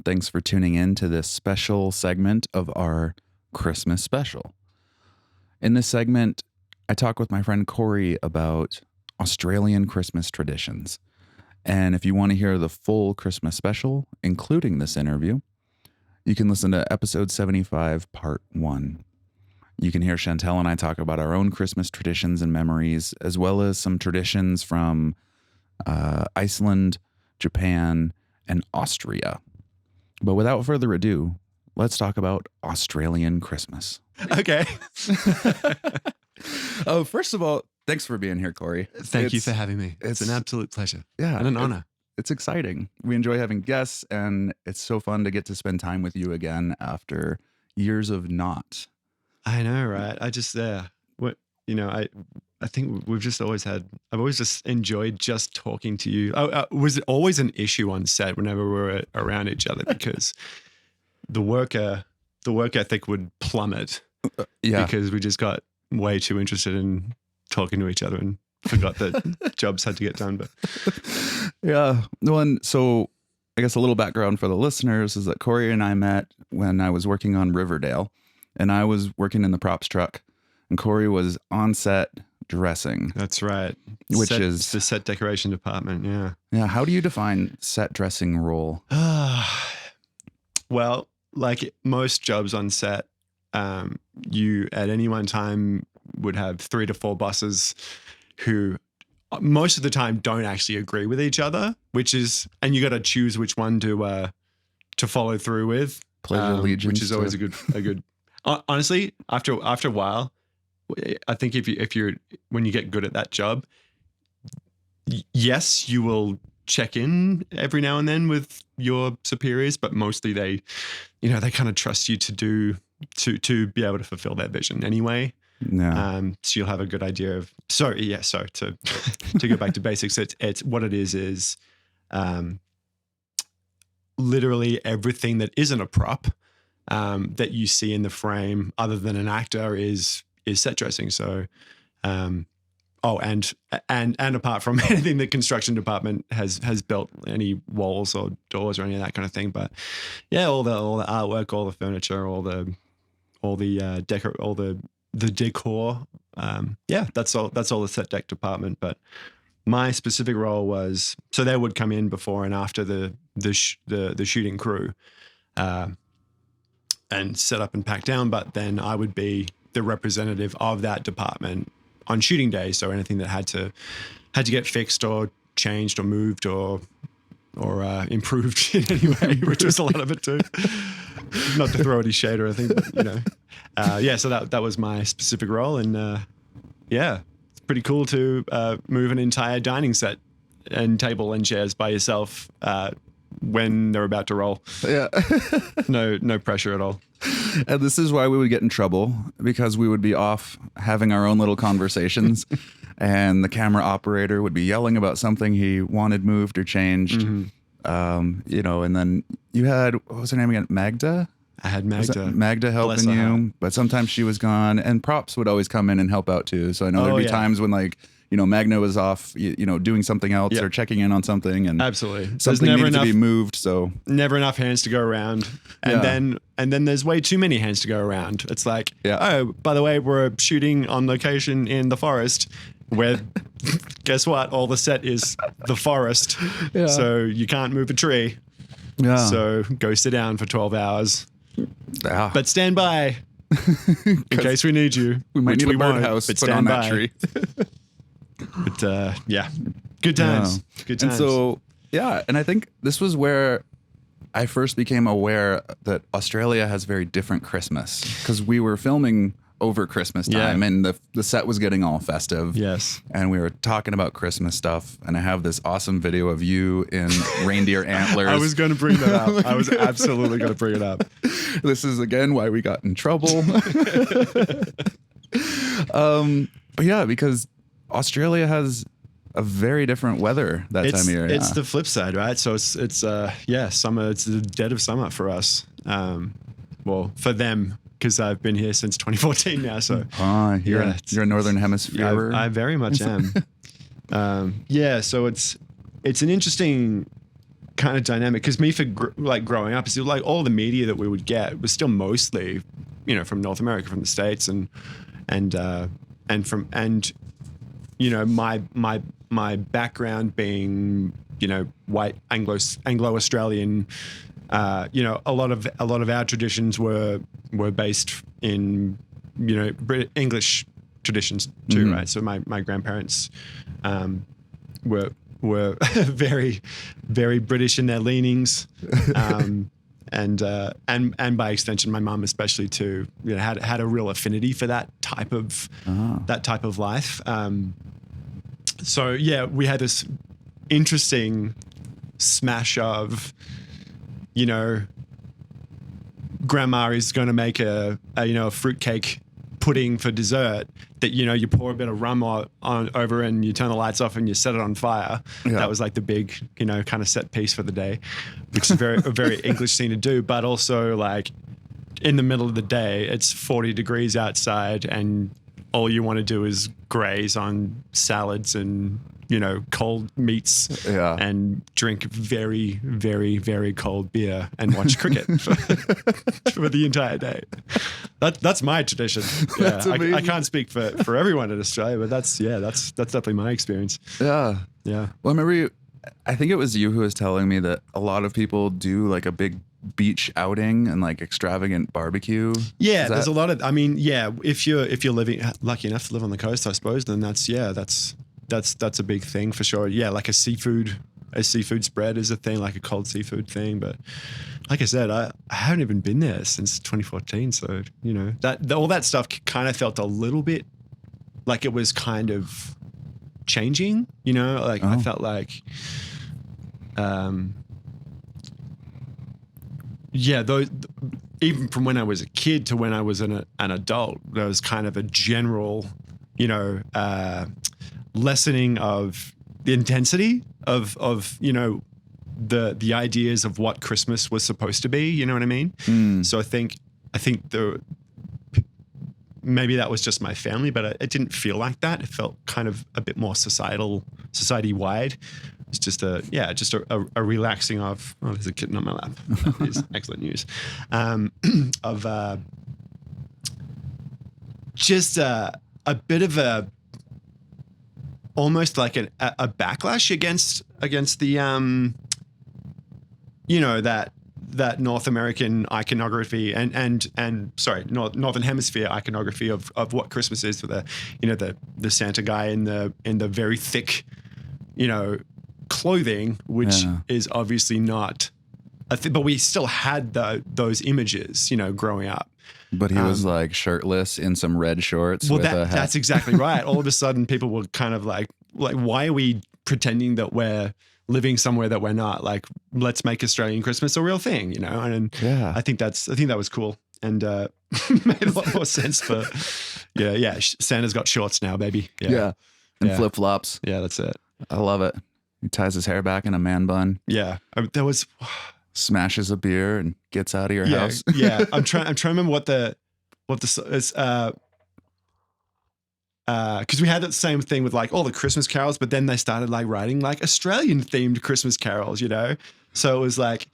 thanks for tuning in to this special segment of our Christmas special. In this segment, I talk with my friend Corey about Australian Christmas traditions. And if you want to hear the full Christmas special, including this interview, you can listen to episode 75, part 1. You can hear Chantel and I talk about our own Christmas traditions and memories, as well as some traditions from Iceland, Japan, and Austria. But without further ado, let's talk about Australian Christmas. Okay. First of all, thanks for being here, Corey. Thank you for having me. It's an absolute pleasure. Yeah, and an honor. It's exciting. We enjoy having guests, and it's so fun to get to spend time with you again after years of not. I know, right? I think I've always just enjoyed just talking to you. Was always an issue on set whenever we were around each other because the work ethic would plummet. Because we just got way too interested in talking to each other and forgot that jobs had to get done. But yeah. So I guess a little background for the listeners is that Corey and I met when I was working on Riverdale, and I was working in the props truck, and Corey was on set dressing. That's right. Which is the set decoration department. Yeah. Yeah. How do you define set dressing role? Well, like most jobs on set, you at any one time would have 3 to 4 bosses who most of the time don't actually agree with each other, and you got to choose which one to follow through with. Pledge allegiance, which is always a good. Honestly, after a while, I think when you get good at that job, yes, you will check in every now and then with your superiors, but mostly they kind of trust you to be able to fulfill their vision anyway. Yeah. So you'll have a good idea of. So to go back to basics, it's what it is literally everything that isn't a prop that you see in the frame, other than an actor, is set dressing. So, and apart from anything the construction department has built, any walls or doors or any of that kind of thing. But yeah, all the artwork, all the furniture, all the decor. That's all the set deck department. But my specific role was, so they would come in before and after the shooting crew, and set up and pack down. But then I would be the representative of that department on shooting day. So anything that had to get fixed or changed or moved or improved in any way, which was a lot of it too. Not to throw any shade or anything, but so that was my specific role. And it's pretty cool to move an entire dining set and table and chairs by yourself when they're about to roll. Yeah. No pressure at all. And this is why we would get in trouble, because we would be off having our own little conversations and the camera operator would be yelling about something he wanted moved or changed. Mm-hmm. And then you had, what was her name again? Magda? I had Magda. Magda helping you, but sometimes she was gone, and props would always come in and help out too. So I know there'd be times when Magna was off, doing something else or checking in on something, and absolutely something needed to be moved. So never enough hands to go around, and then there's way too many hands to go around. It's like, oh, by the way, we're shooting on location in the forest, where guess what? All the set is the forest, so you can't move a tree. Yeah. So go sit down for 12 hours, but stand by in case we need you. We might need a birdhouse put on that tree. But good times. Yeah. Good times. And so, and I think this was where I first became aware that Australia has very different Christmas, because we were filming over Christmas time and the set was getting all festive. Yes. And we were talking about Christmas stuff, and I have this awesome video of you in reindeer antlers. I was going to bring that up. I was absolutely going to bring it up. This is again why we got in trouble. But because Australia has a very different weather that time of year. It's the flip side, right? So it's summer. It's the dead of summer for us. Well, for them, because I've been here since 2014 now. So you're a Northern Hemisphere. I very much am. So it's an interesting kind of dynamic. Because me, for growing up, it's like all the media that we would get was still mostly, from North America, from the States, and my background being, white Anglo-Australian, a lot of our traditions were based in, English traditions too, right? So my grandparents were very, very British in their leanings, and by extension, my mum especially too, had a real affinity for that type of life. So yeah, we had this interesting smash of, grandma is going to make a fruitcake pudding for dessert that, you pour a bit of rum on over and you turn the lights off and you set it on fire. Yeah. That was like the big, kind of set piece for the day, which is a very English thing to do. But also, like, in the middle of the day, it's 40 degrees outside and all you want to do is graze on salads and, cold meats, and drink very, very, very cold beer and watch cricket for the entire day. That's my tradition. Yeah, that's I can't speak for everyone in Australia, but that's definitely my experience. Yeah. Yeah. Well, I remember I think it was you who was telling me that a lot of people do like a big beach outing and like extravagant barbecue. Yeah, there's a lot of, if you're living lucky enough to live on the coast, I suppose, then that's a big thing for sure. Yeah, like a seafood spread is a thing, like a cold seafood thing. But like I said, I haven't even been there since 2014. So, all that stuff kind of felt a little bit like it was kind of changing, I felt like, those, even from when I was a kid to when I was an adult, there was kind of a general, lessening of the intensity of the ideas of what Christmas was supposed to be. You know what I mean? So I think maybe that was just my family, but it didn't feel like that. It felt kind of a bit more society wide. It's just a relaxing of, there's a kitten on my lap. That is excellent news. Of just a bit of a, almost like a backlash against the, that North American iconography and Northern Hemisphere iconography of what Christmas is, for the Santa guy in the very thick, clothing, which is obviously not a thing, but we still had those images, growing up. But he was like shirtless in some red shorts. Well, with a hat. That's exactly right. All of a sudden, people were kind of like, why are we pretending that we're living somewhere that we're not? Like, let's make Australian Christmas a real thing, And I think that was cool and made a lot more sense. For Santa's got shorts now, baby. Yeah, and flip flops. Yeah, that's it. I love it. He ties his hair back in a man bun. Yeah, there was. Smashes a beer and gets out of your house. Yeah, I'm trying to remember what the is, because we had that same thing with like all the Christmas carols, but then they started like writing like Australian themed Christmas carols, So it was like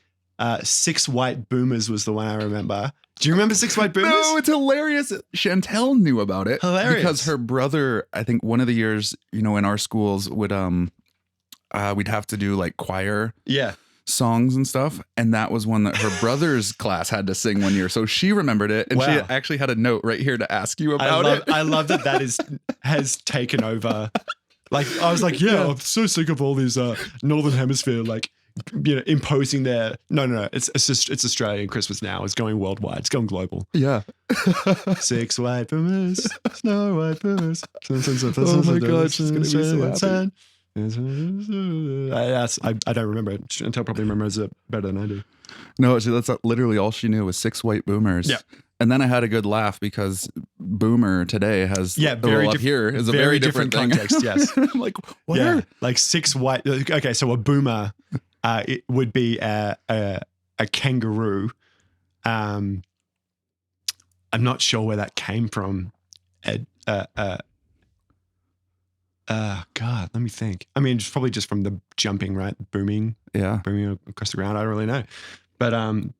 6 White Boomers was the one I remember. Do you remember 6 White Boomers? No, it's hilarious. Chantel knew about it. Hilarious. Because her brother, I think one of the years, in our schools would we'd have to do like choir. Yeah. Songs and stuff, and that was one that her brother's class had to sing one year, so she remembered it, and she actually had a note right here to ask you about it. I love that has taken over. Like, I was like, I'm so sick of all these Northern Hemisphere imposing their no. It's Australian Christmas now. It's going worldwide. It's going global. Yeah. 6 white boomers, snow white boomers. Oh my God, she's gonna be so happy. I don't remember it. Chantel probably remembers it better than I do. No, that's literally all she knew was 6 white boomers. Yeah. And then I had a good laugh because boomer today has here is a very different context. Yes. I'm like, what are like 6 white? Okay, so a boomer, it would be a kangaroo. I'm not sure where that came from. God, let me think. I mean, it's probably just from the jumping, right? Booming across the ground. I don't really know. But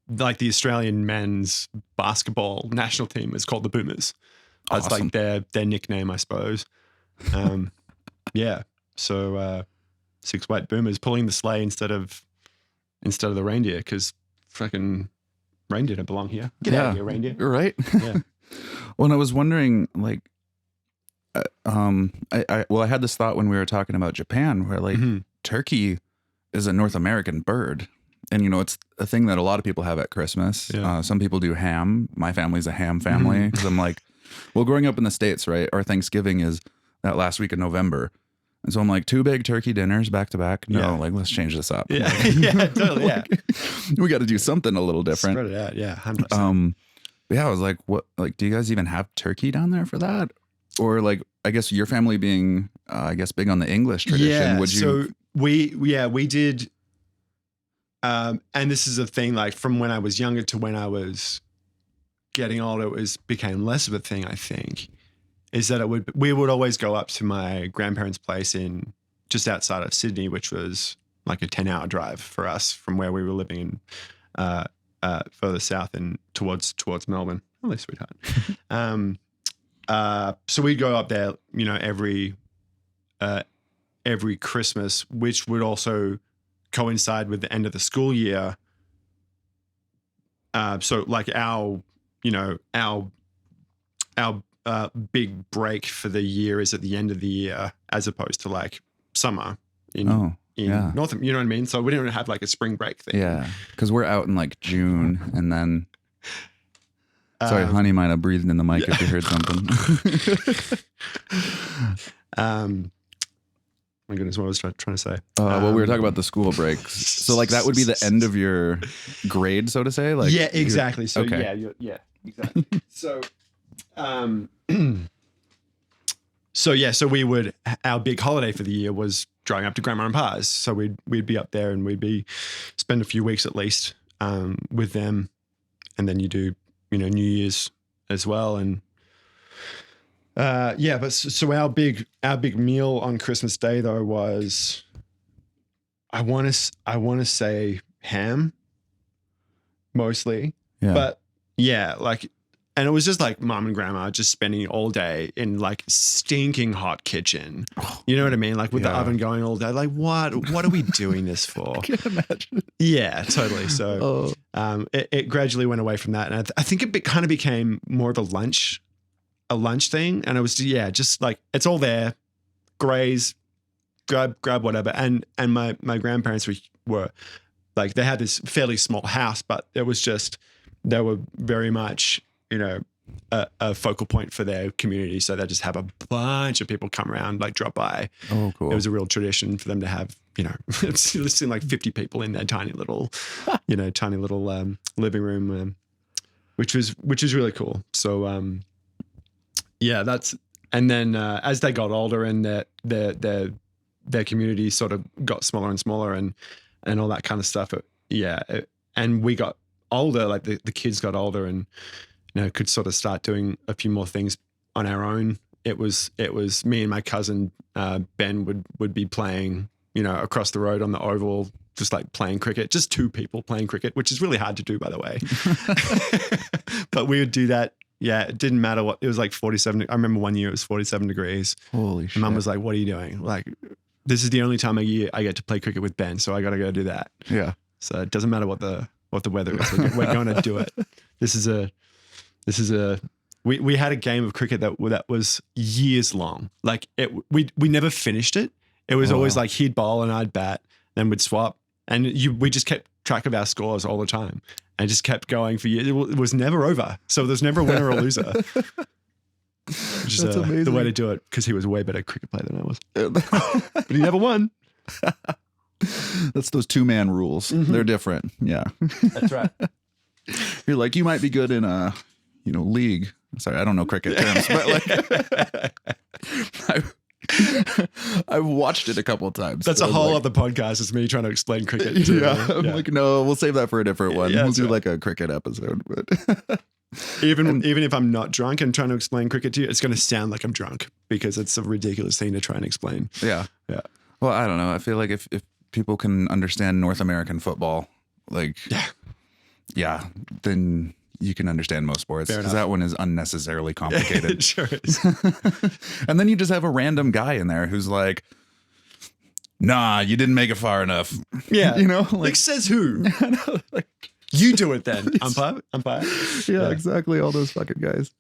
like the Australian men's basketball national team is called the Boomers. That's Awesome. like their nickname, I suppose. Yeah. So 6 white boomers pulling the sleigh instead of the reindeer, because fucking reindeer don't belong here. Get out of here, reindeer. Right. Yeah. Well, and I was wondering, like, I had this thought when we were talking about Japan, where like turkey is a North American bird, and it's a thing that a lot of people have at Christmas. Yeah. Some people do ham. My family's a ham family because I'm like, well, growing up in the States, right? Our Thanksgiving is that last week of November. And so I'm like, 2 big turkey dinners back to back. No, like, let's change this up. Yeah. Yeah, totally. Yeah. We got to do something a little different. Spread it out. Yeah. 100%. Yeah, I was like, what, like, do you guys even have turkey down there for that? Or like, I guess your family being, big on the English tradition. Yeah. Would you? So we did. And this is a thing, like from when I was younger to when I was getting older, became less of a thing, I think. Is that we would always go up to my grandparents' place in just outside of Sydney, which was like a 10-hour drive for us from where we were living in further south and towards Melbourne. Hello, sweetheart. So we'd go up there, every Christmas, which would also coincide with the end of the school year. So like our big break for the year is at the end of the year, as opposed to like summer in North. You know what I mean? So we didn't have like a spring break thing. Yeah, because we're out in like June, and then. Sorry, honey might have breathed in the mic if you heard something. My goodness, what was I trying to say? Well, we were talking about the school breaks. So like that would be the end of your grade, so to say? Like, yeah, exactly. So okay. yeah, exactly. So, so we would, our big holiday for the year was driving up to Grandma and Pa's. So we'd be up there and we'd spend a few weeks at least with them. And then you do, New Year's as well. And but so our big meal on Christmas Day though was, I want to say ham mostly, but yeah, like, and it was just like mom and grandma just spending all day in like stinking hot kitchen. You know what I mean? Like with the oven going all day. Like what are we doing this for? I can't imagine. Yeah, totally. So it gradually went away from that. And I think it kind of became more of a lunch thing. And it was, just like, it's all there, graze, grab whatever. And my grandparents were like, they had this fairly small house, but it was just, they were very much, a focal point for their community. So they just have a bunch of people come around, like drop by. Oh, cool. It was a real tradition for them to have, it seemed like 50 people in their tiny little living room, which was really cool. So, that's, and then as they got older and their community sort of got smaller and smaller and all that kind of stuff. And we got older, like the kids got older and, could sort of start doing a few more things on our own. It was me and my cousin, Ben would be playing, across the road on the oval, just like playing cricket, just 2 people playing cricket, which is really hard to do, by the way. But we would do that. Yeah, it didn't matter what, it was like 47. I remember one year it was 47 degrees. Holy shit. Mum was like, what are you doing? Like, this is the only time a year I get to play cricket with Ben, so I got to go do that. Yeah. So it doesn't matter what the weather is. We're going to do it. We had a game of cricket that was years long. Like we never finished it. It was always like he'd bowl and I'd bat, then we'd swap. And we just kept track of our scores all the time and just kept going for years. It was never over. So there's never a winner or loser. Which is the way to do it, because he was a way better cricket player than I was. But he never won. That's those 2-man rules. Mm-hmm. They're different. Yeah. That's right. You're like, you might be good in a, league. Sorry, I don't know cricket terms, but like I've watched it a couple of times. That's a whole other podcast. It's me trying to explain cricket. I'm like, no, we'll save that for a different one. We'll do like a cricket episode. But even if I'm not drunk and trying to explain cricket to you, it's going to sound like I'm drunk because it's a ridiculous thing to try and explain. Yeah. Yeah. Well, I don't know. I feel like if people can understand North American football, like, yeah, then you can understand most sports, because that one is unnecessarily complicated. It sure is. And then you just have a random guy in there who's like, nah, you didn't make it far enough. Yeah. You know, like says who? Like, you do it then. Umpire. Yeah, exactly. All those fucking guys.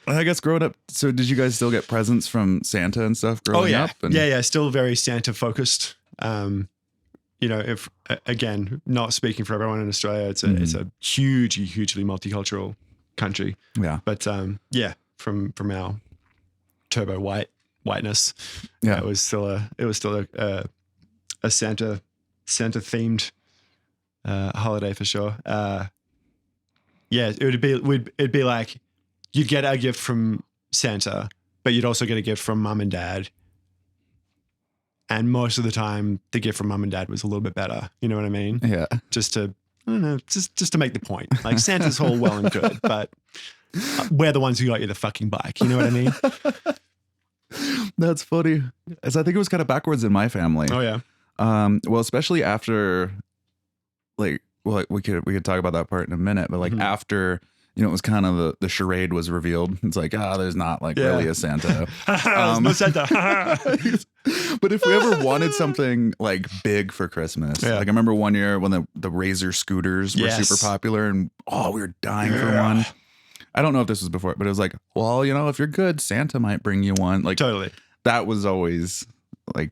I guess growing up, so did you guys still get presents from Santa and stuff growing up? And Yeah. Still very Santa focused. You know, if again, not speaking for everyone in Australia, it's a hugely multicultural country. Yeah. But from our turbo whiteness, yeah, it was still a Santa themed holiday for sure. It'd be like you'd get a gift from Santa, but you'd also get a gift from mum and dad. And most of the time, the gift from mum and dad was a little bit better. You know what I mean? Yeah. Just to make the point. Like, Santa's all well and good, but we're the ones who got you the fucking bike. You know what I mean? That's funny. As I think it was kind of backwards in my family. Oh yeah. Well, especially after, like, well, we could talk about that part in a minute, but like after, you know, it was kind of the charade was revealed. It's like, there's not like really a Santa. There's no Santa. But if we ever wanted something like big for Christmas, like I remember one year when the Razor scooters were super popular, and we were dying for one. I don't know if this was before, but it was like, well, you know, if you're good, Santa might bring you one. Like, totally. That was always like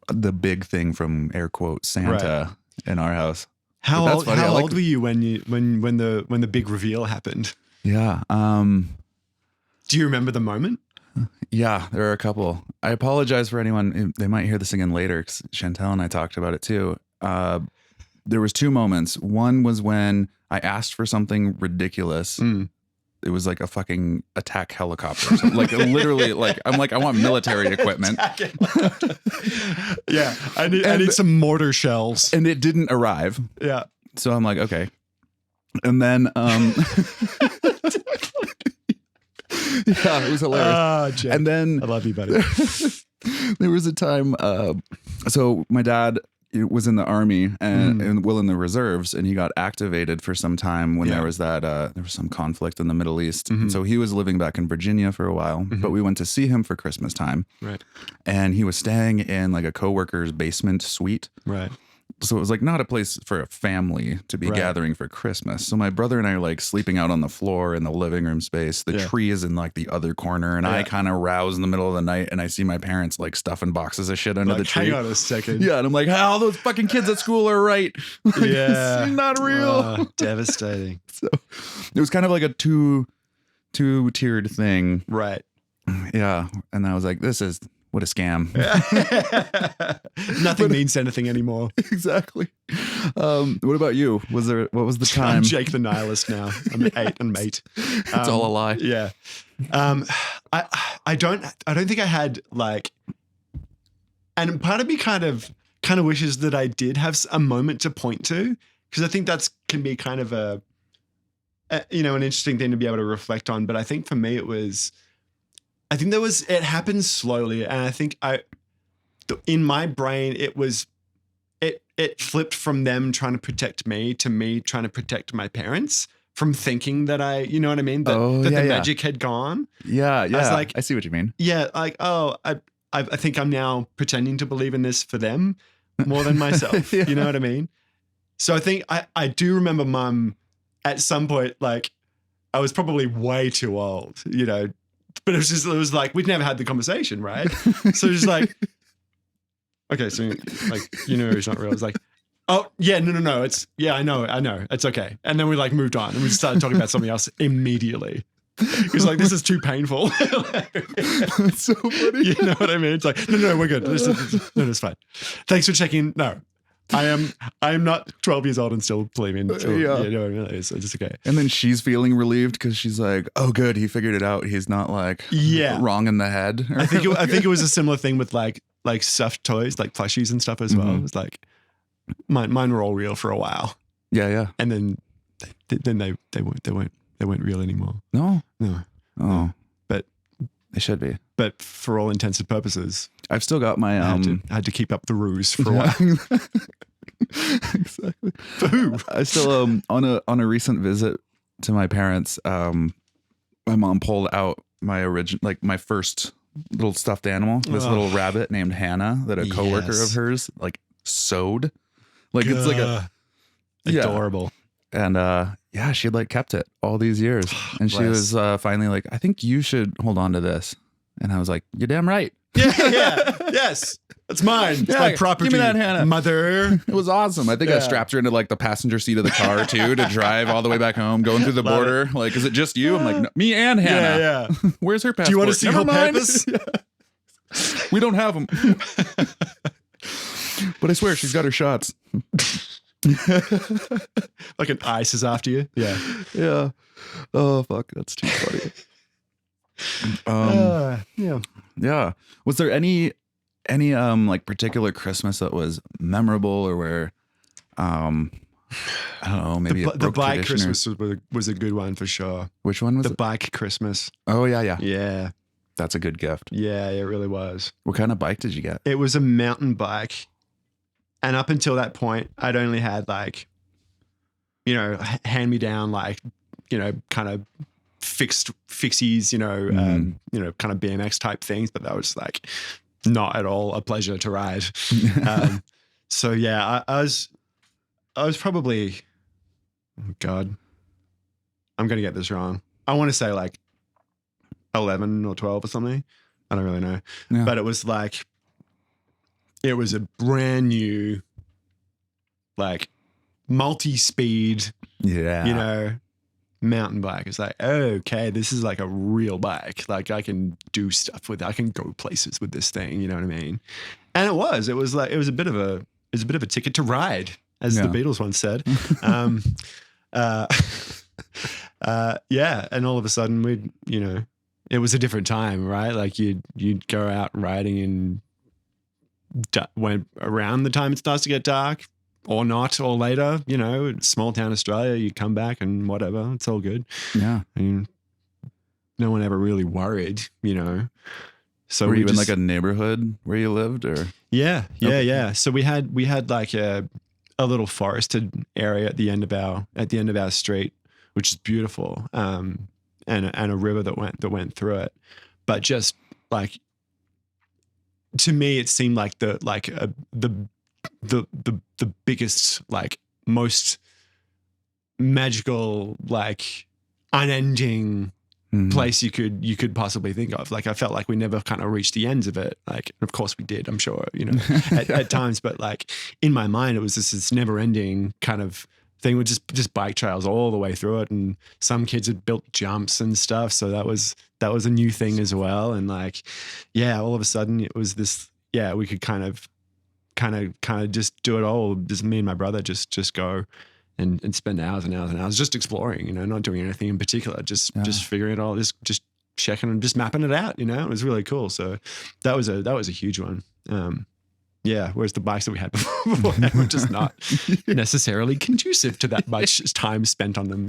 the big thing from air quote Santa in our house. How old were you when the big reveal happened? Yeah. Do you remember the moment? Yeah, there are a couple. I apologize for anyone. They might hear this again later, because Chantel and I talked about it too. There was two moments. One was when I asked for something ridiculous. It was like a fucking attack helicopter. So like literally, like I'm like, I want military equipment. Yeah, I need some mortar shells. And it didn't arrive. Yeah. So I'm like, okay. And then yeah, it was hilarious. Jake, and then I love you, buddy. There was a time, so my dad was in the army and in the reserves, and he got activated for some time when there was some conflict in the Middle East. And so he was living back in Virginia for a while, but we went to see him for Christmas time. Right. And he was staying in like a coworker's basement suite. Right. So it was like not a place for a family to be gathering for Christmas. So my brother and I are like sleeping out on the floor in the living room space. The tree is in like the other corner, and I kind of rouse in the middle of the night, and I see my parents like stuffing boxes of shit under the tree. Hang on a second. Yeah, and I'm like, all those fucking kids at school are right. Like, yeah, this is not real. Devastating. So it was kind of like a two-tiered thing. Right. Yeah, and I was like, what a scam. Nothing means anything anymore. Exactly. What about you? What was the time? I'm Jake the Nihilist now. I'm 8 and mate. It's all a lie. Yeah. I don't think I had like, and part of me kind of wishes that I did have a moment to point to, because I think can be kind of an interesting thing to be able to reflect on. But I think for me it happened slowly, and I think in my brain it flipped from them trying to protect me to me trying to protect my parents from thinking that you know what I mean? That the magic had gone. Yeah. I was like, I see what you mean. Yeah. Like, I think I'm now pretending to believe in this for them more than myself. You know what I mean? So I think I do remember mum at some point, like I was probably way too old, you know, but it was like, we'd never had the conversation, right? So it's like, okay, so like, you know, it's not real. It's like, oh yeah, no. It's, yeah, I know. It's okay. And then we like moved on and we started talking about something else immediately. It's like, this is too painful. That's so funny. You know what I mean? It's like, no, we're good. It's fine. Thanks for checking. No, I am not 12 years old and still believing. Yeah. You know what I mean? It's just okay. And then she's feeling relieved because she's like, oh, good. He figured it out. He's not like wrong in the head. I think it was a similar thing with like stuffed toys, like plushies and stuff as well. It was like, mine were all real for a while. Yeah. And then they weren't real anymore. No. No. Oh. But They should be. But for all intents and purposes, I've still got my I had to keep up the ruse for a while. Exactly. For who? I still on a recent visit to my parents, my mom pulled out my first little stuffed animal, this little rabbit named Hannah that a coworker of hers like sewed. Like it's like adorable. And she had like kept it all these years. And she was finally like, I think you should hold on to this. And I was like, you're damn right. Yes. That's mine. It's my property. Give me that, Hannah. Mother. It was awesome. I think I strapped her into like the passenger seat of the car too to drive all the way back home, going through the border. Like, is it just you? I'm like, no, me and Hannah. Yeah. Where's her passport? Do you want to see her papers? We don't have them. But I swear she's got her shots. Like an ICE is after you. Yeah. Yeah. Oh, fuck. That's too funny. Yeah. Was there any like particular Christmas that was memorable or where I don't know, maybe the bike Christmas was a good one for sure. Which one was the bike Christmas? Oh yeah. Yeah. That's a good gift. Yeah, it really was. What kind of bike did you get? It was a mountain bike. And up until that point, I'd only had like, hand me down, like, kind of fixies, kind of BMX type things, but that was like not at all a pleasure to ride. So yeah, I was probably, oh God, I'm going to get this wrong. I want to say like 11 or 12 or something. I don't really know. Yeah. But it was a brand new, like multi-speed, mountain bike. It's like, okay, this is like a real bike. Like I can do stuff with it. I can go places with this thing. You know what I mean? And it was a bit of a ticket to ride, as the Beatles once said. And all of a sudden it was a different time, right? Like you'd go out riding and went around the time it starts to get dark or not, or later, small town Australia, you come back and whatever, it's all good. Yeah. And no one ever really worried, So were you in like a neighborhood where you lived or? Yeah. So we had like a little forested area at the end of our street, which is beautiful. And a river that went through it. But just like, to me, it seemed like the biggest, like most magical, like unending place you could possibly think of. Like I felt like we never kind of reached the ends of it. Like, of course we did, I'm sure, at times, but like in my mind, it was this never ending kind of thing with just bike trails all the way through it. And some kids had built jumps and stuff. So that was a new thing as well. And like, all of a sudden it was this, we could kind of just do it all. Just me and my brother just go and spend hours and hours and hours just exploring, not doing anything in particular, just figuring it all, just checking and just mapping it out, it was really cool. So that was a huge one. Whereas the bikes that we had before were just not necessarily conducive to that much time spent on them.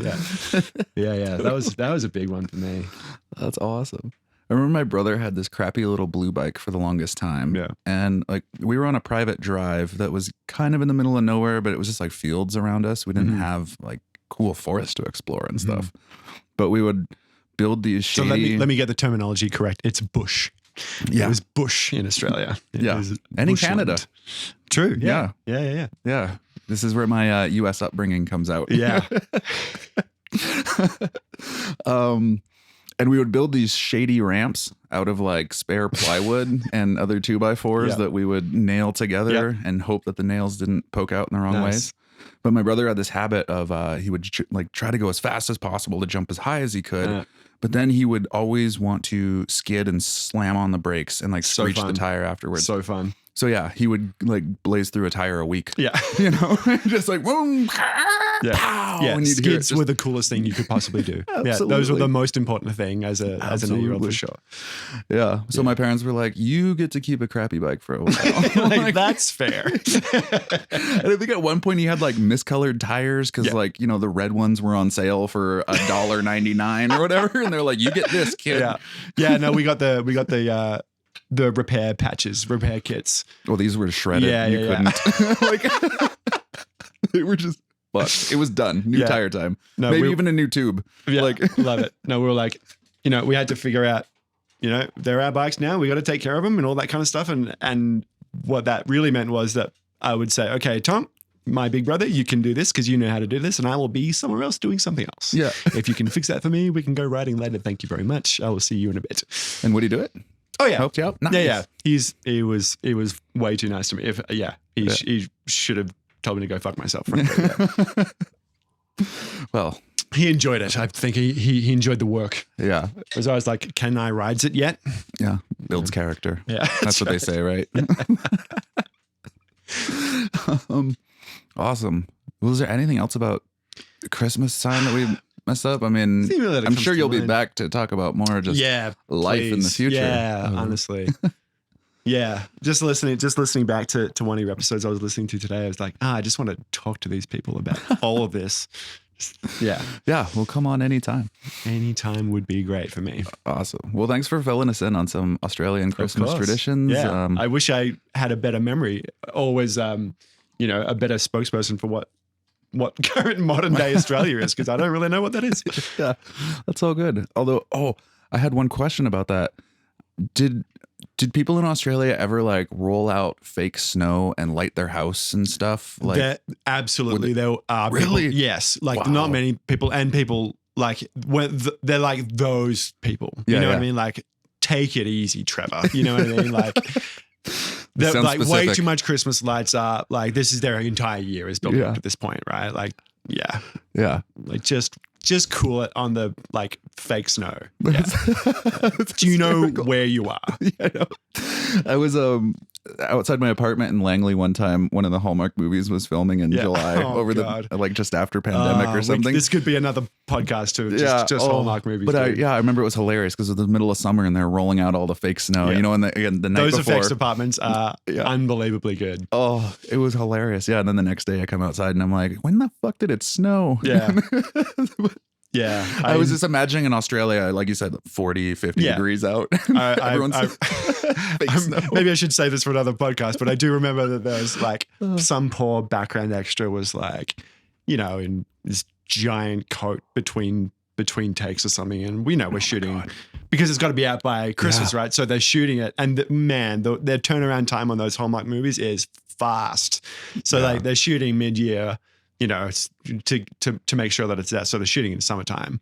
Yeah. That was a big one for me. That's awesome. I remember my brother had this crappy little blue bike for the longest time. Yeah. And like we were on a private drive that was kind of in the middle of nowhere, but it was just like fields around us. We didn't have like cool forest to explore and stuff. But we would build these shady... So let me get the terminology correct. It's bush. Yeah. It was bush in Australia. And in Canada. True. Yeah. Yeah. This is where my US upbringing comes out. Yeah. And we would build these shady ramps out of like spare plywood and other 2x4s that we would nail together and hope that the nails didn't poke out in the wrong ways. But my brother had this habit of he would like try to go as fast as possible to jump as high as he could. But then he would always want to skid and slam on the brakes and like screech the tire afterwards. So fun. So yeah, he would like blaze through a tire a week. Yeah. Just like, boom. pow. Yeah, When you'd hear it skids were the coolest thing you could possibly do. Yeah, those were the most important thing as an 8-year-old for sure. Yeah. So my parents were like, you get to keep a crappy bike for a while. Like, that's fair. And I think at one point he had like miscolored tires because like, you know, the red ones were on sale for $1.99 or whatever. And they're like, you get this, kid. Yeah. Yeah, no, we got the repair patches, repair kits. Well, these were shredded. Yeah, you yeah, couldn't. Like, they were just fucked. It was done. New tire time. No, maybe even a new tube. Yeah, like, love it. No, we were like, you know, we had to figure out, you know, they're our bikes now. We got to take care of them and all that kind of stuff. And what that really meant was that I would say, okay, Tom, my big brother, you can do this because you know how to do this, and I will be somewhere else doing something else. Yeah. If you can fix that for me, we can go riding later. Thank you very much. I will see you in a bit. And would he do it? Oh yeah, helped you out. Nice. Yeah. He was way too nice to me. He should have told me to go fuck myself. Frankly, yeah. Well, he enjoyed it. I think he enjoyed the work. Yeah. Because I was like, can I rides it yet? Yeah. Builds character. Yeah. That's what they say, right? Awesome. Was there anything else about Christmas time that we messed up? I mean, I'm sure you'll be back to talk about more just life in the future. Yeah, honestly. Yeah. Just listening back to one of your episodes I was listening to today, I was like, I just want to talk to these people about all of this. Yeah. Yeah. We'll come on anytime. Anytime would be great for me. Awesome. Well, thanks for filling us in on some Australian Christmas traditions. Yeah. I wish I had a better memory. Always, you know, a better spokesperson for what current modern day Australia is, because I don't really know what that is. Yeah. That's all good. Although, I had one question about that. Did people in Australia ever like roll out fake snow and light their house and stuff? Like, absolutely, there are really? People, yes, like not many people, and people like they're like those people. You know what I mean? Like, take it easy, Trevor. You know what I mean? Like, they're like specific. Way too much Christmas lights up. Like, this is their entire year is built up to this point, right? Like, yeah, like just cool it on the like fake snow. Yeah. Do you know where you are? Yeah, I know. I was outside my apartment in Langley one time. One of the Hallmark movies was filming in July the like just after pandemic or something. This could be another podcast too. Just Hallmark movies. But I remember it was hilarious because it was the middle of summer and they're rolling out all the fake snow. You know, and the night those before, effects departments are unbelievably good. Oh, it was hilarious. Yeah, and then the next day I come outside and I'm like, when the fuck did it snow? Yeah. Yeah. I was just imagining in Australia, like you said, 40, 50 degrees out. Everyone's fake snow. Maybe I should say this for another podcast, but I do remember that there was like some poor background extra was like, you know, in this giant coat between takes or something. And we know we're shooting because it's got to be out by Christmas, right? So they're shooting it. And their turnaround time on those Hallmark movies is fast. So like they're shooting mid-year, you know, to make sure that it's that. So they're shooting in summertime.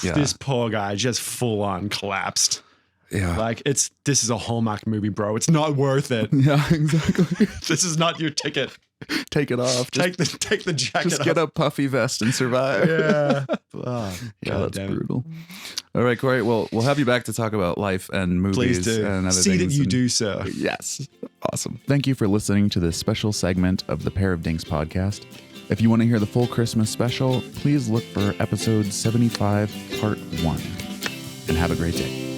This poor guy just full on collapsed. Yeah. Like this is a Hallmark movie, bro. It's not worth it. Yeah, exactly. This is not your ticket. Take it off. Take the jacket off. Just get a puffy vest and survive. Yeah. That's brutal. All right, Corey. Well, we'll have you back to talk about life and movies. Please do. And other See things. that you do, sir. Yes. Awesome. Thank you for listening to this special segment of the Pair of Dinks podcast. If you want to hear the full Christmas special, please look for episode 75, part 1. And have a great day.